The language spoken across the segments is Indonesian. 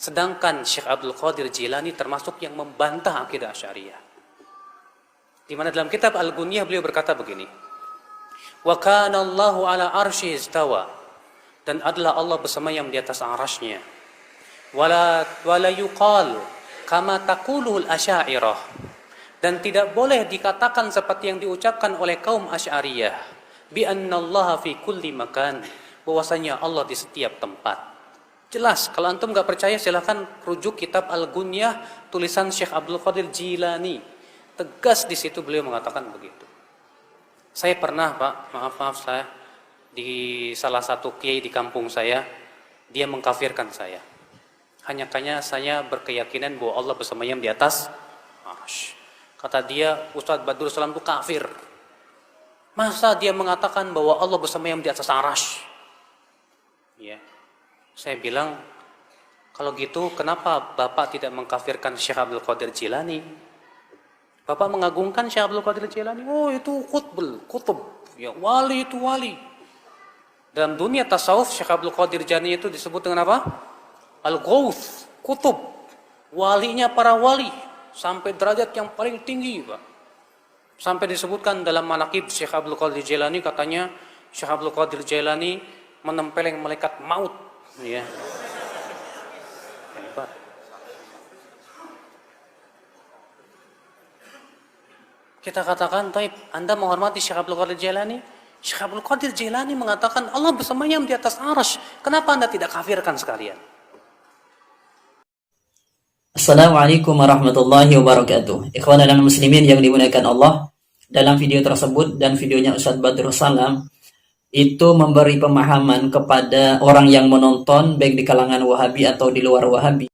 Sedangkan Syekh Abdul Qadir Jilani termasuk yang membantah akidah Asy'ariyah. Di mana dalam kitab Al-Ghunyah beliau berkata begini, wa kana Allahu ala arsy istawa, dan adalah Allah bersemayam di atas arasy-Nya. Wala yuqal kama taqulul asy'ariyah, dan tidak boleh dikatakan seperti yang diucapkan oleh kaum Asy'ariyah, bi annallaha fi kulli makan, bahwasanya Allah di setiap tempat. Jelas, kalau antum nggak percaya silahkan rujuk kitab Al-Ghunyah tulisan Syekh Abdul Qadir Jilani. Tegas di situ beliau mengatakan begitu. Saya pernah, Pak, maaf saya di salah satu kiai di kampung saya, dia mengkafirkan saya. Hanya saya berkeyakinan bahwa Allah bersemayam di atas arsy. Kata dia, Ustadz Badrul Salam itu kafir. Masa dia mengatakan bahwa Allah bersemayam di atas arsy? Ya. Saya bilang, kalau gitu kenapa Bapak tidak mengkafirkan Syekh Abdul Qadir Jilani? Bapak mengagungkan Syekh Abdul Qadir Jilani. Oh, itu kutub. Ya, wali itu wali. Dalam dunia tasawuf, Syekh Abdul Qadir Jilani itu disebut dengan apa? Al-Ghauth, kutub. Walinya para wali. Sampai derajat yang paling tinggi, Pak. Sampai disebutkan dalam manaqib Syekh Abdul Qadir Jilani, katanya Syekh Abdul Qadir Jilani menempeleng malaikat maut. Ya. Hebat. Kita katakan, taib, Anda menghormati Syekh Abdul Qadir Jilani? Syekh Abdul Qadir Jilani mengatakan Allah bersemayam di atas arsy. Kenapa Anda tidak kafirkan sekalian? Assalamualaikum warahmatullahi wabarakatuh. Ikhwan dan muslimin yang dimuliakan Allah, dalam video tersebut dan videonya Ustadz Badrul Salam itu memberi pemahaman kepada orang yang menonton baik di kalangan Wahabi atau di luar Wahabi.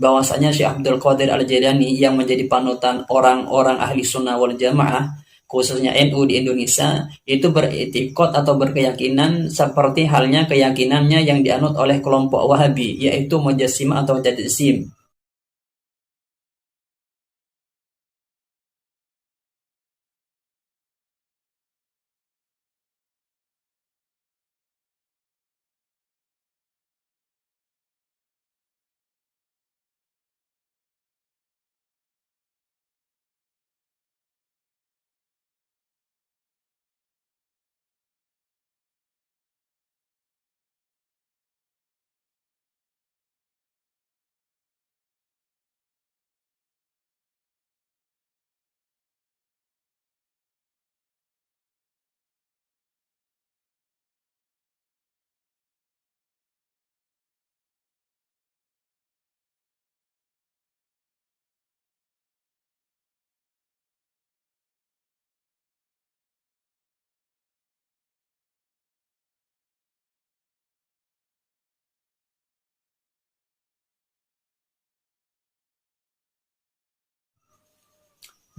Bahwasanya Syekh Abdul Qadir Al-Jailani yang menjadi panutan orang-orang ahli sunnah wal jamaah, khususnya NU di Indonesia, itu beriktikad atau berkeyakinan seperti halnya keyakinannya yang dianut oleh kelompok Wahabi, yaitu Mujassimah atau Tajsim.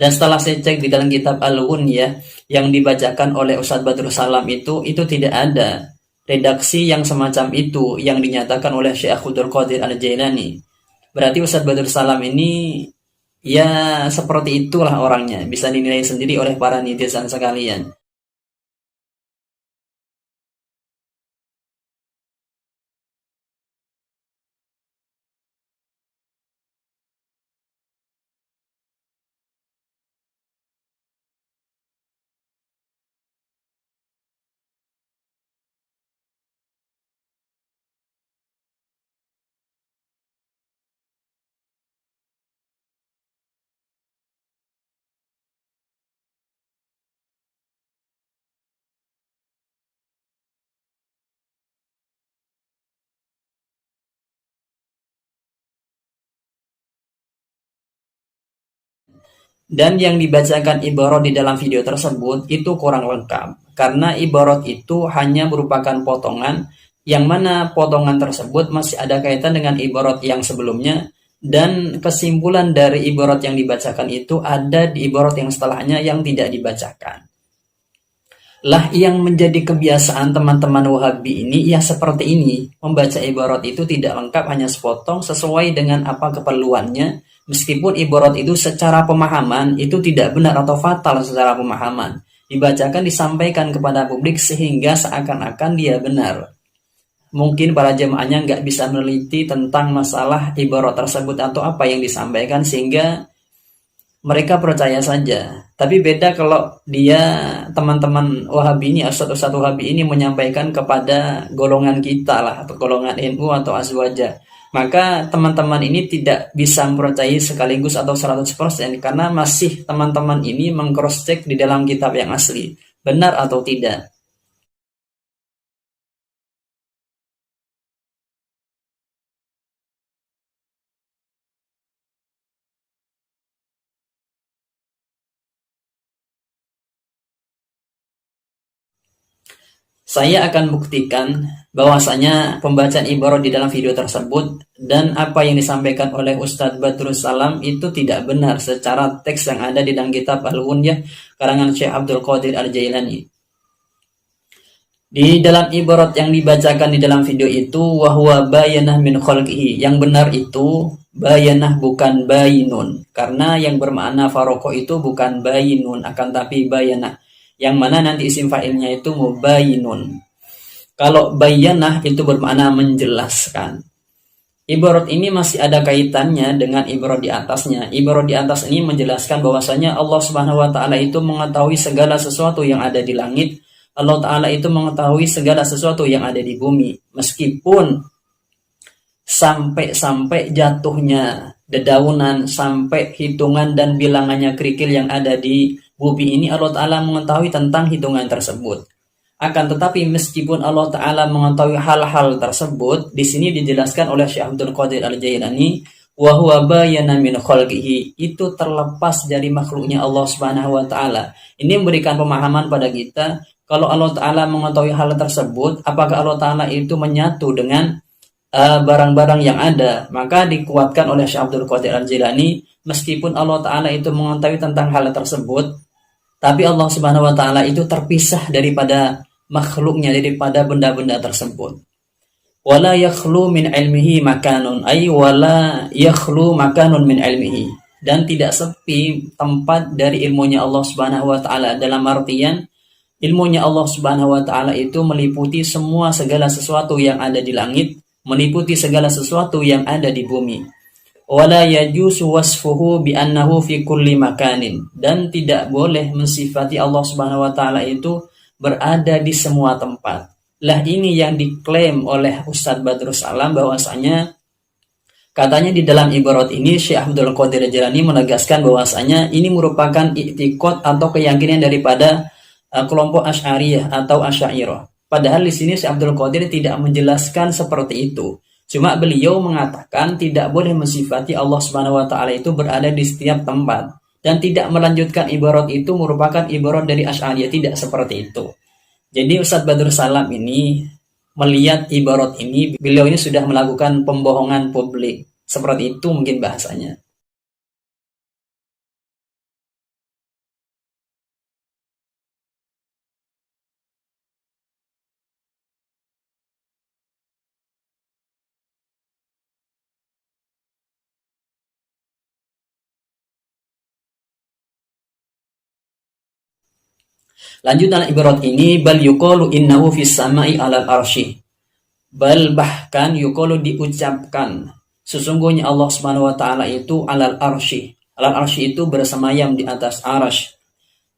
Dan setelah saya cek di dalam kitab Al-Ghunyah yang dibacakan oleh Ustadz Badrul Salam itu tidak ada redaksi yang semacam itu yang dinyatakan oleh Syekh Abdul Qadir Al-Jailani. Berarti Ustadz Badrul Salam ini ya seperti itulah orangnya, bisa dinilai sendiri oleh para netizen sekalian. Dan yang dibacakan ibarat di dalam video tersebut itu kurang lengkap, karena ibarat itu hanya merupakan potongan, yang mana potongan tersebut masih ada kaitan dengan ibarat yang sebelumnya, dan kesimpulan dari ibarat yang dibacakan itu ada di ibarat yang setelahnya yang tidak dibacakan. Lah yang menjadi kebiasaan teman-teman Wahabi ini ya seperti ini, membaca ibarat itu tidak lengkap, hanya sepotong sesuai dengan apa keperluannya, meskipun ibarat itu secara pemahaman itu tidak benar atau fatal secara pemahaman, dibacakan disampaikan kepada publik sehingga seakan-akan dia benar. Mungkin para jemaahnya nggak bisa meneliti tentang masalah ibarat tersebut atau apa yang disampaikan sehingga mereka percaya saja. Tapi beda kalau dia teman-teman Wahabi ini, Ustadz Wahabi ini menyampaikan kepada golongan kita lah, atau golongan NU atau Azwaja. Maka teman-teman ini tidak bisa mempercayai sekaligus atau 100% karena masih teman-teman ini meng-cross check di dalam kitab yang asli, benar atau tidak. Saya akan buktikan bahwasanya pembacaan ibarat di dalam video tersebut dan apa yang disampaikan oleh Ustadz Badrus Salam itu tidak benar secara teks yang ada di dalam kitab Al-Ghunyah karangan Syekh Abdul Qadir Al-Jailani. Di dalam ibarat yang dibacakan di dalam video itu wahwa bayanah min khalqihi, yang benar itu bayanah bukan bayinun, karena yang bermakna faroko itu bukan bayinun akan tapi bayanah, yang mana nanti isim fa'ilnya itu mubayinun. Kalau bayanah itu bermakna menjelaskan. Ibarat ini masih ada kaitannya dengan ibarat di atasnya. Ibarat di atas ini menjelaskan bahwasanya Allah Subhanahu wa taala itu mengetahui segala sesuatu yang ada di langit. Allah taala itu mengetahui segala sesuatu yang ada di bumi. Meskipun sampai jatuhnya dedaunan, sampai hitungan dan bilangannya kerikil yang ada di bumi ini, Allah Ta'ala mengetahui tentang hitungan tersebut. Akan tetapi meskipun Allah Ta'ala mengetahui hal-hal tersebut, di sini dijelaskan oleh Syekh Abdul Qadir Al-Jailani, wa huwa bayana min khalqihi, itu terlepas dari makhluknya Allah Subhanahu wa taala. Ini memberikan pemahaman pada kita, kalau Allah Ta'ala mengetahui hal tersebut, apakah Allah Ta'ala itu menyatu dengan barang-barang yang ada? Maka dikuatkan oleh Syekh Abdul Qadir Al-Jailani, meskipun Allah Ta'ala itu mengetahui tentang hal tersebut, tapi Allah Subhanahu wa taala itu terpisah daripada makhluknya, daripada benda-benda tersebut. Wala yakhlu min ilmihi makanun, ay wala yakhlu makanun min ilmihi, dan tidak sepi tempat dari ilmunya Allah Subhanahu wa taala, dalam artian ilmunya Allah Subhanahu wa taala itu meliputi semua segala sesuatu yang ada di langit, meliputi segala sesuatu yang ada di bumi. Wala yajuzu wasfuhu bi annahu fi kulli makanin, dan tidak boleh mensifati Allah Subhanahu wa taala itu berada di semua tempat. Lah ini yang diklaim oleh Ustadz Badrus Salam, bahwasanya katanya di dalam ibarat ini Syekh Abdul Qadir Al-Jailani menegaskan bahwasanya ini merupakan i'tiqad atau keyakinan daripada kelompok Asy'ariyah atau Asy'ariyah. Padahal di sini Syekh Abdul Qadir tidak menjelaskan seperti itu. Cuma beliau mengatakan tidak boleh mensifati Allah Subhanahu wa taala itu berada di setiap tempat, dan tidak melanjutkan ibarat itu merupakan ibarat dari Asy'ariyah, tidak seperti itu. Jadi Ustadz Badrus Salam ini melihat ibarat ini, beliau ini sudah melakukan pembohongan publik. Seperti itu mungkin bahasanya. Lanjut dalam ibarat ini, bal yuqalu innahu fis sama'i 'alal arsy. Bal bahkan yuqalu diucapkan, sesungguhnya Allah Subhanahu wa taala itu 'alal arsy. 'Alal arsy itu bersemayam di atas arsy.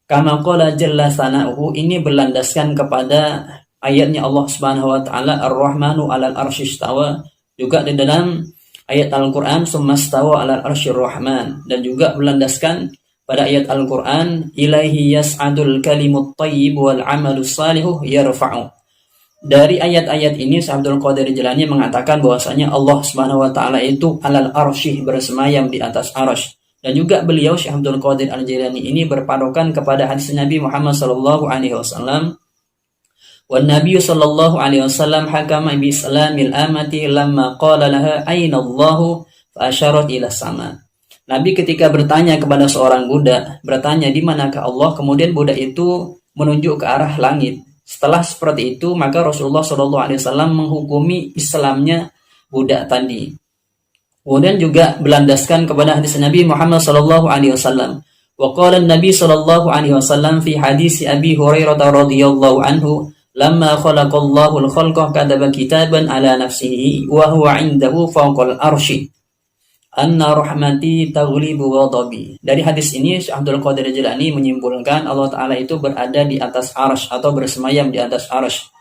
Kama qala jalla sana'uhu, ini berlandaskan kepada ayatnya Allah Subhanahu wa taala Ar-Rahmanu 'alal arsy istawa, juga di dalam ayat Al-Qur'an summastawa 'alal arsyir rahman, dan juga berlandaskan pada ayat Al-Quran, ilaihi yas'adul kalimut tayyib wal amalus salihu yarfa'u. Dari ayat-ayat ini Syekh Abdul Qadir Jilani mengatakan bahwasanya Allah Subhanahu wa taala itu alal arsy, bersemayam di atas arsy. Dan juga beliau Syekh Abdul Qadir Al-Jilani ini berpadokan kepada hadis Nabi Muhammad sallallahu alaihi wasallam. Wan Nabi sallallahu alaihi wasallam hakama bi islamil amati lamma qala laha aina Allahu fa asyarat ila sama. Nabi ketika bertanya kepada seorang budak, bertanya di manakah Allah, kemudian budak itu menunjuk ke arah langit. Setelah seperti itu, maka Rasulullah SAW menghukumi Islamnya budak tadi. Kemudian juga berlandaskan kepada hadis Nabi Muhammad SAW. Wa qala Nabi SAW fi hadis Abi Hurairah radhiyallahu anhu, lamma khalaqallahu al-khalqa kataba kitaban ala nafsihi wa huwa 'indahu fawqal arsy. Anna rahmati taghlibu ghadabi. Dari hadis ini Syekh Abdul Qadir Jilani menyimpulkan Allah Ta'ala itu berada di atas arsy atau bersemayam di atas arsy.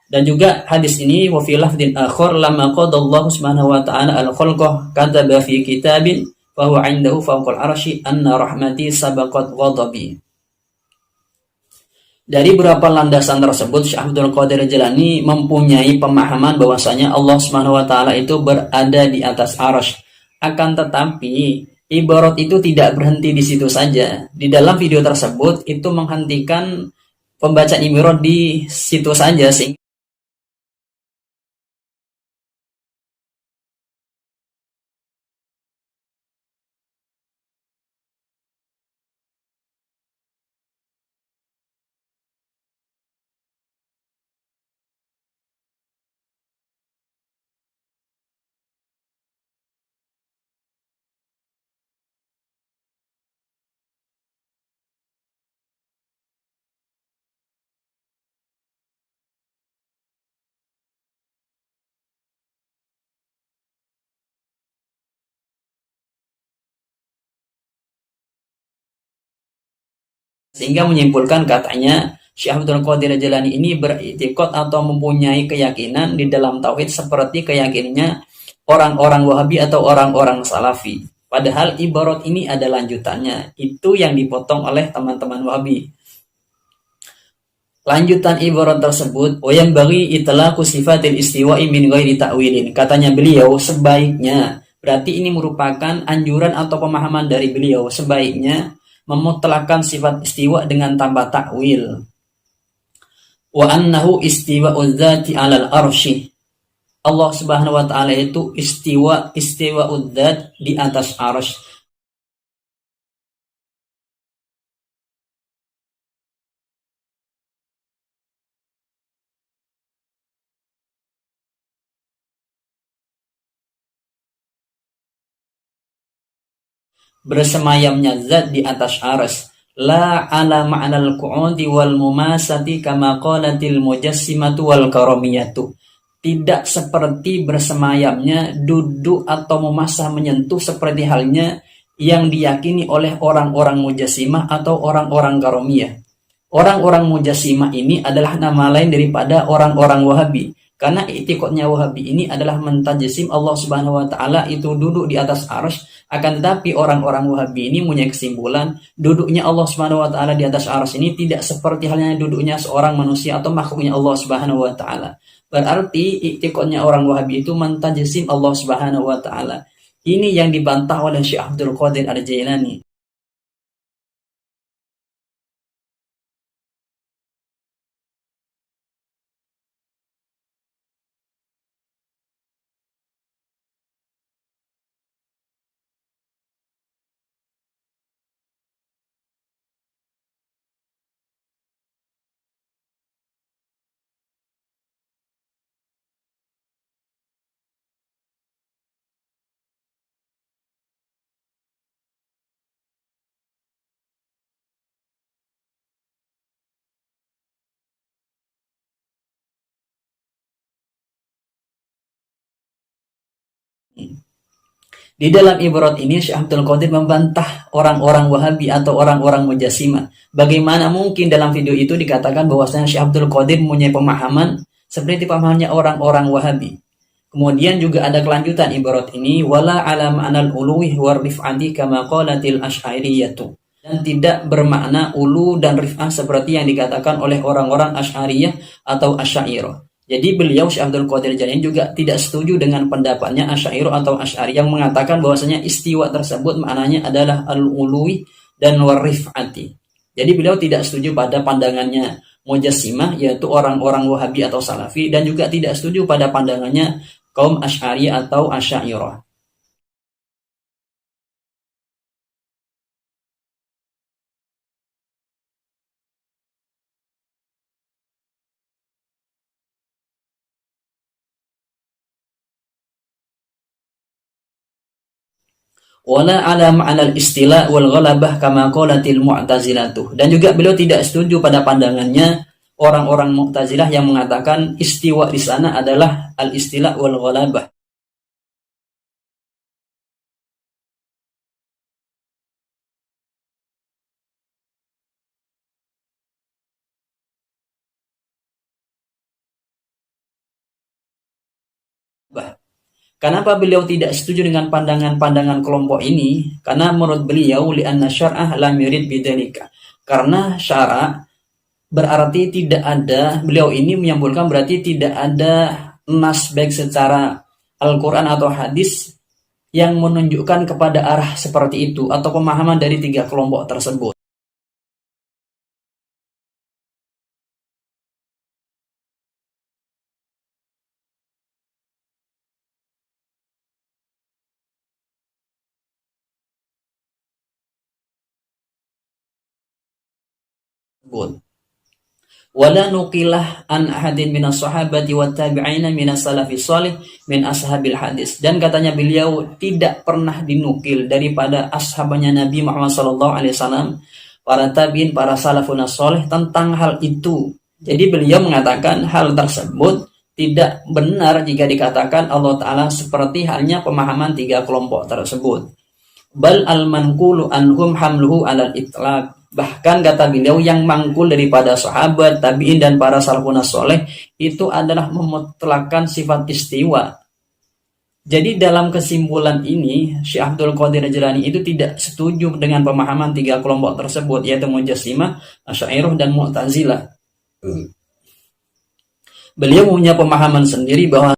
Dan juga hadis ini wa fi lafdin akhar lamma qadallahu subhanahu wa ta'ala al-khalqa kataba fi kitabin fa huwa 'indahu fawqal arsy anna rahmati sabaqat ghadabi. Dari beberapa landasan tersebut Syekh Abdul Qadir Jilani mempunyai pemahaman bahwasanya Allah Subhanahu wa taala itu berada di atas arsy. Akan tetapi, ibarat itu tidak berhenti di situ saja. Di dalam video tersebut, itu menghentikan pembacaan ibarat di situ saja. Sehingga menyimpulkan katanya Syekh Abdul Qadir Jilani ini beriktikad atau mempunyai keyakinan di dalam tauhid seperti keyakinannya orang-orang Wahabi atau orang-orang Salafi. Padahal ibarat ini ada lanjutannya. Itu yang dipotong oleh teman-teman Wahabi. Lanjutan ibarat tersebut, yang bagi itlaqu sifatil istiwa'i min ghairi ta'wilin. Katanya beliau, sebaiknya, berarti ini merupakan anjuran atau pemahaman dari beliau, sebaiknya memutlakkan sifat istiwa dengan tanpa takwil. Wa annahu istiwa'u dzati 'alal arsy. Allah Subhanahu wa taala itu istiwa'u dzat di atas arsy. Bersemayamnya zat di atas arsy, la ala ma'nal qu'udi wal mumasati kama qalatil mujassimatu wal karamiyatu. Tidak seperti bersemayamnya duduk atau memasah menyentuh seperti halnya yang diyakini oleh orang-orang mujassimah atau orang-orang karamiyah. Orang-orang mujassimah ini adalah nama lain daripada orang-orang Wahabi. Karena i'tiqadnya Wahabi ini adalah mentajsim Allah Subhanahu wa taala itu duduk di atas arsy, akan tetapi orang-orang Wahabi ini punya kesimpulan duduknya Allah Subhanahu wa taala di atas arsy ini tidak seperti halnya duduknya seorang manusia atau makhluknya Allah Subhanahu wa taala. Berarti i'tiqadnya orang Wahabi itu mentajsim Allah Subhanahu wa taala. Ini yang dibantah oleh Syekh Abdul Qadir Al-Jailani. Di dalam ibarat ini Syekh Abdul Qadir membantah orang-orang Wahabi atau orang-orang Mujassimah. Bagaimana mungkin dalam video itu dikatakan bahwasanya Syekh Abdul Qadir mempunyai pemahaman seperti pemahamannya orang-orang Wahabi. Kemudian juga ada kelanjutan ibarat ini, wala ala ma'nal uluwi war rif'ati kama qalatil asy'ariyatu. Dan tidak bermakna ulu dan rif'ah seperti yang dikatakan oleh orang-orang Asy'ariyah atau Asy'ariyah. Jadi beliau Syekh Abdul Qadir Jilani juga tidak setuju dengan pendapatnya Asy'ariyah atau Asy'ari yang mengatakan bahwasanya istiwa tersebut maknanya adalah al-uluwi dan war-rif'ati. Jadi beliau tidak setuju pada pandangannya Mujassimah yaitu orang-orang Wahabi atau Salafi, dan juga tidak setuju pada pandangannya kaum Asy'ari atau Asy'ariyah. wala ala ma'anal istila wal ghalabah kama qalatil mu'tazilatuh. Dan juga beliau tidak setuju pada pandangannya orang-orang Mu'tazilah yang mengatakan istiwa di sana adalah al-istila wal ghalabah. Kenapa beliau tidak setuju dengan pandangan-pandangan kelompok ini? Karena menurut beliau li'anna syar'ah lam yurid bidzalika. Karena syara' berarti tidak ada, beliau ini menyimpulkan berarti tidak ada nas baik secara Al-Quran atau hadis yang menunjukkan kepada arah seperti itu atau pemahaman dari tiga kelompok tersebut. Wala nuqilah an ahadin minas sahabati wat tabi'ina minas salafis salih min ashabil hadis. Dan katanya beliau tidak pernah dinukil daripada ashabnya Nabi Muhammad SAW, para tabi'in, para salafun salih tentang hal itu. Jadi beliau mengatakan hal tersebut tidak benar jika dikatakan Allah Ta'ala seperti halnya pemahaman tiga kelompok tersebut. Bal al-manqulu anhum hamluhu alal itlaq. Bahkan kata beliau yang mangkul daripada sahabat, tabi'in dan para salafun soleh itu adalah memutlakkan sifat istiwa. Jadi dalam kesimpulan ini Syekh Abdul Qadir Jilani itu tidak setuju dengan pemahaman tiga kelompok tersebut, yaitu Mujassimah, Asy'ariyah dan Mu'tazilah. Beliau punya pemahaman sendiri bahwa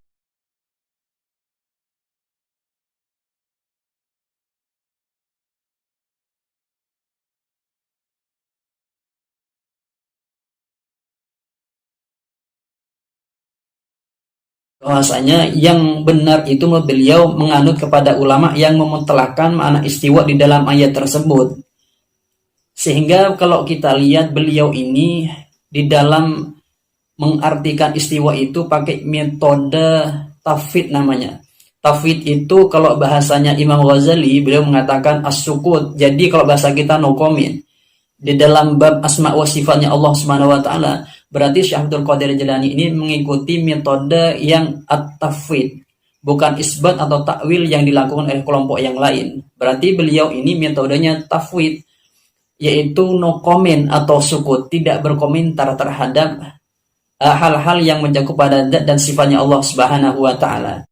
bahwasanya yang benar itu beliau menganut kepada ulama yang memutlakkan makna istiwa di dalam ayat tersebut. Sehingga kalau kita lihat beliau ini di dalam mengartikan istiwa itu pakai metode tafwid namanya. Tafwid itu kalau bahasanya Imam Ghazali beliau mengatakan as-sukut. Jadi kalau bahasa kita no comment. Di dalam bab asma wa sifatnya Allah Subhanahu wa taala, berarti Syekh Abdul Qadir Jilani ini mengikuti metode yang at-tafwid, bukan isbat atau takwil yang dilakukan oleh kelompok yang lain. Berarti beliau ini metodenya tafwid, yaitu no comment atau sukut, tidak berkomentar terhadap hal-hal yang mencakup pada zat dan sifatnya Allah Subhanahu wa taala.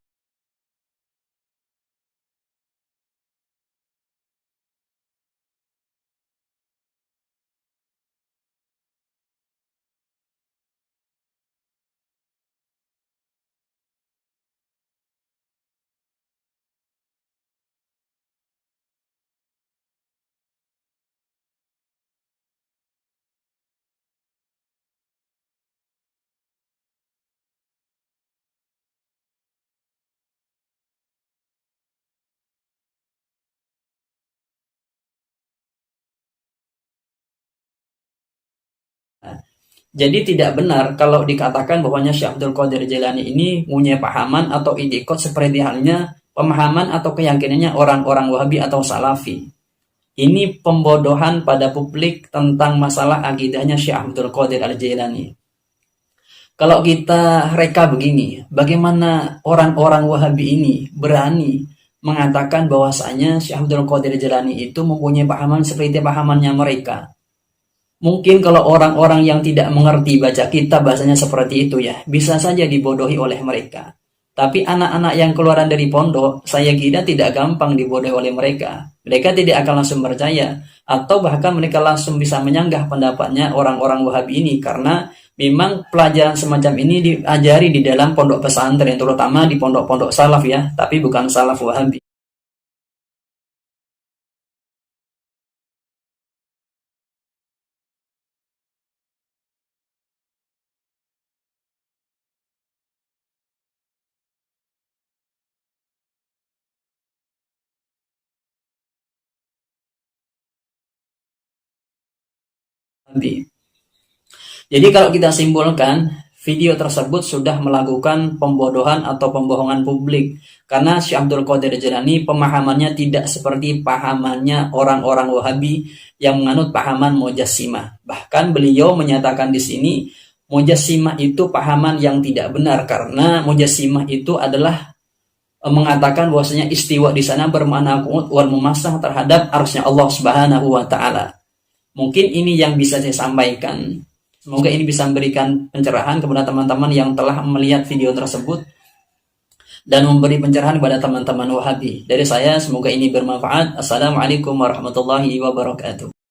Jadi tidak benar kalau dikatakan bahwanya Syekh Abdul Qadir Jailani ini punya pahaman atau idikot seperti halnya pemahaman atau keyakinannya orang-orang Wahabi atau Salafi. Ini pembodohan pada publik tentang masalah akidahnya Syekh Abdul Qadir Al-Jailani. Kalau kita reka begini, bagaimana orang-orang Wahabi ini berani mengatakan bahwasanya Syekh Abdul Qadir Jailani itu mempunyai pahaman seperti pahamannya mereka. Mungkin kalau orang-orang yang tidak mengerti baca kitab bahasanya seperti itu ya, bisa saja dibodohi oleh mereka. Tapi anak-anak yang keluaran dari pondok, saya kira tidak gampang dibodohi oleh mereka. Mereka tidak akan langsung percaya, atau bahkan mereka langsung bisa menyanggah pendapatnya orang-orang Wahabi ini, karena memang pelajaran semacam ini diajari di dalam pondok pesantren, terutama di pondok-pondok salaf ya, tapi bukan salaf Wahabi. Jadi kalau kita simpulkan, video tersebut sudah melakukan pembodohan atau pembohongan publik. Karena Syekh Abdul Qadir Jailani pemahamannya tidak seperti pahamannya orang-orang Wahabi yang menganut pahaman Mujassimah. Bahkan beliau menyatakan di sini Mujassimah itu pahaman yang tidak benar, karena Mujassimah itu adalah mengatakan bahwasanya istiwa di sana bermakna qu'ud wal mumassah terhadap arsy Allah Subhanahu wa taala. Mungkin ini yang bisa saya sampaikan. Semoga ini bisa memberikan pencerahan kepada teman-teman yang telah melihat video tersebut dan memberi pencerahan kepada teman-teman Wahabi. Dari saya, semoga ini bermanfaat. Assalamualaikum warahmatullahi wabarakatuh.